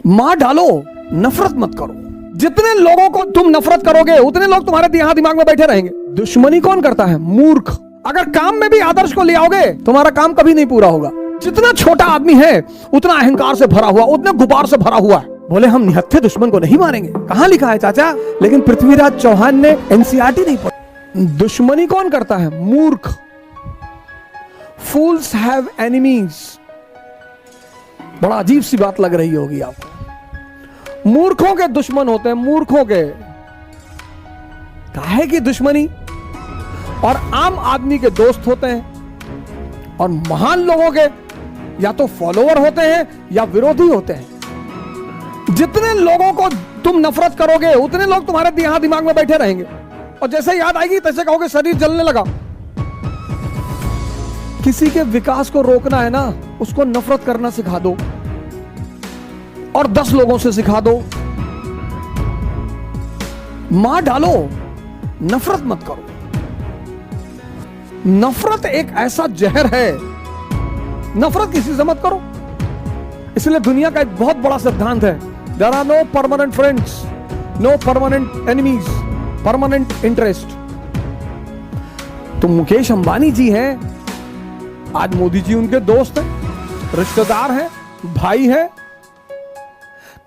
मार डालो, नफरत मत करो। जितने लोगों को तुम नफरत करोगे उतने लोग तुम्हारे यहां दिमाग में बैठे रहेंगे। दुश्मनी कौन करता है? मूर्ख। अगर काम में भी आदर्श को ले आओगे तुम्हारा काम कभी नहीं पूरा होगा। जितना छोटा आदमी है उतना अहंकार से भरा हुआ, उतने गुबार से भरा हुआ है। बोले हम निहत्थे दुश्मन को नहीं मारेंगे। कहां लिखा है चाचा? लेकिन पृथ्वीराज चौहान ने एनसीईआरटी नहीं पढ़ी। दुश्मनी कौन करता है? मूर्ख। फूल्स हैव एनिमीज। बड़ा अजीब सी बात लग रही होगी आपको। मूर्खों के दुश्मन होते हैं, मूर्खों के। काहे की दुश्मनी? और आम आदमी के दोस्त होते हैं, और महान लोगों के या तो फॉलोअर होते हैं या विरोधी होते हैं। जितने लोगों को तुम नफरत करोगे उतने लोग तुम्हारे यहां दिमाग में बैठे रहेंगे, और जैसे याद आएगी तैसे कहोगे शरीर जलने लगा। किसी के विकास को रोकना है ना, उसको नफरत करना सिखा दो, और 10 लोगों से सिखा दो। मार डालो, नफरत मत करो। नफरत एक ऐसा जहर है, नफरत किसी से मत करो। इसलिए दुनिया का एक बहुत बड़ा सिद्धांत है, there are no permanent friends, no permanent enemies, permanent interest. तो मुकेश अंबानी जी हैं, आज मोदी जी उनके दोस्त हैं, रिश्तेदार हैं, भाई हैं।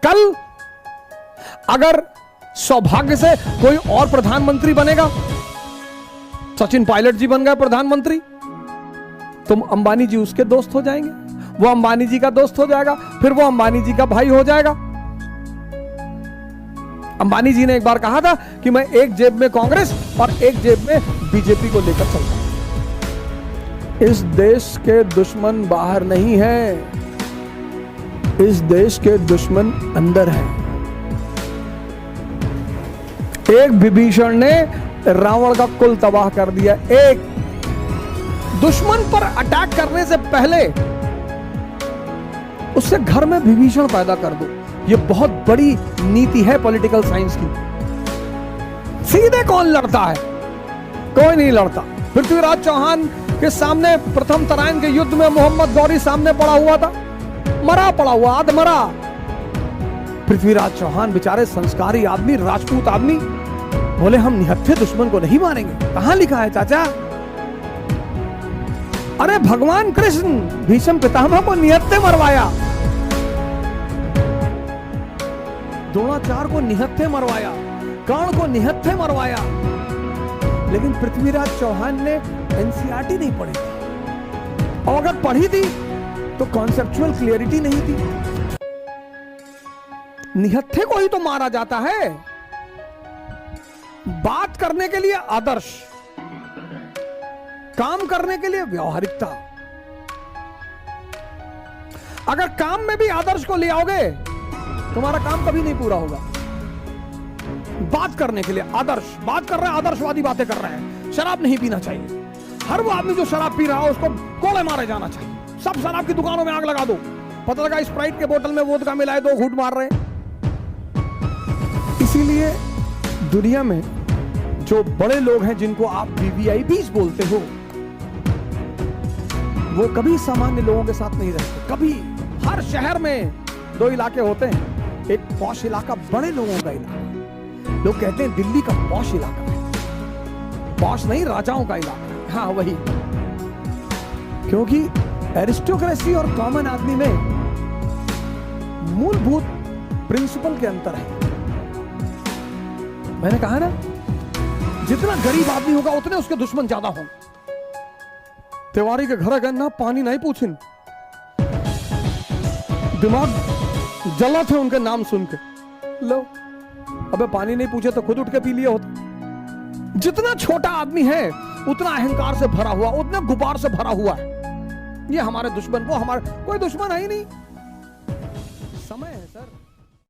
कल अगर सौभाग्य से कोई और प्रधानमंत्री बनेगा, सचिन पायलट जी बन गए प्रधानमंत्री, तुम अंबानी जी उसके दोस्त हो जाएंगे, वो अंबानी जी का दोस्त हो जाएगा, फिर वो अंबानी जी का भाई हो जाएगा। अंबानी जी ने एक बार कहा था कि मैं एक जेब में कांग्रेस और एक जेब में बीजेपी को लेकर चलता हूं। इस देश के दुश्मन बाहर नहीं है, इस देश के दुश्मन अंदर है। एक विभीषण ने रावण का कुल तबाह कर दिया। एक दुश्मन पर अटैक करने से पहले उससे घर में विभीषण पैदा कर दो। यह बहुत बड़ी नीति है पॉलिटिकल साइंस की। सीधे कौन लड़ता है? कोई नहीं लड़ता। पृथ्वीराज चौहान के सामने प्रथम तराइन के युद्ध में मोहम्मद गौरी सामने पड़ा हुआ था, मरा पड़ा हुआ, आधमरा। पृथ्वीराज चौहान बेचारे संस्कारी आदमी, राजपूत आदमी, बोले हम निहत्थे दुश्मन को नहीं मारेंगे। कहां लिखा है चाचा? अरे भगवान कृष्ण भीष्म पितामह को निहत्थे मरवाया, द्रोणाचार्य को निहत्थे मरवाया, कर्ण को निहत्थे मरवाया। लेकिन पृथ्वीराज चौहान ने एनसीईआरटी नहीं पढ़ी थी, और अगर पढ़ी थी तो कॉन्सेप्चुअल क्लियरिटी नहीं थी। निहत्थे को ही तो मारा जाता है। बात करने के लिए आदर्श, काम करने के लिए व्यवहारिकता। अगर काम में भी आदर्श को ले आओगे तुम्हारा काम कभी नहीं पूरा होगा। बात करने के लिए आदर्श, बात कर रहे हैं, आदर्शवादी बातें कर रहे हैं। शराब नहीं पीना चाहिए। हर वो आदमी जो शराब पी रहा हो उसको कोड़े मारे जाना चाहिए। सब शराब की दुकानों में आग लगा दो। पता लगा स्प्राइट के बोतल में वोदका मिलाए, 2 घूंट मार रहे हैं। इसीलिए दुनिया में जो बड़े लोग हैं जिनको आप वीवीआईपीज बोलते हो, वो कभी सामान्य लोगों के साथ नहीं रहते। कभी। हर शहर में 2 इलाके होते हैं, एक पॉश इलाका, बड़े लोगों का इलाका। लोग कहते हैं दिल्ली का पॉश इलाका है। पॉश नहीं, राजाओं का इलाका है। हाँ वही, क्योंकि एरिस्टोक्रेसी और कॉमन आदमी में मूलभूत प्रिंसिपल के अंतर है। मैंने कहा ना, जितना गरीब आदमी होगा उतने उसके दुश्मन ज्यादा होंगे। तिवारी के घर गए ना, पानी नहीं पूछिन, दिमाग जला थे उनके नाम सुन के। लो, अबे पानी नहीं पूछे तो खुद उठ के पी लिया होता। जितना छोटा आदमी है उतना अहंकार से भरा हुआ, उतना गुबार से भरा हुआ है। ये हमारे दुश्मन, वो हमारे कोई दुश्मन है ही नहीं। समय है सर।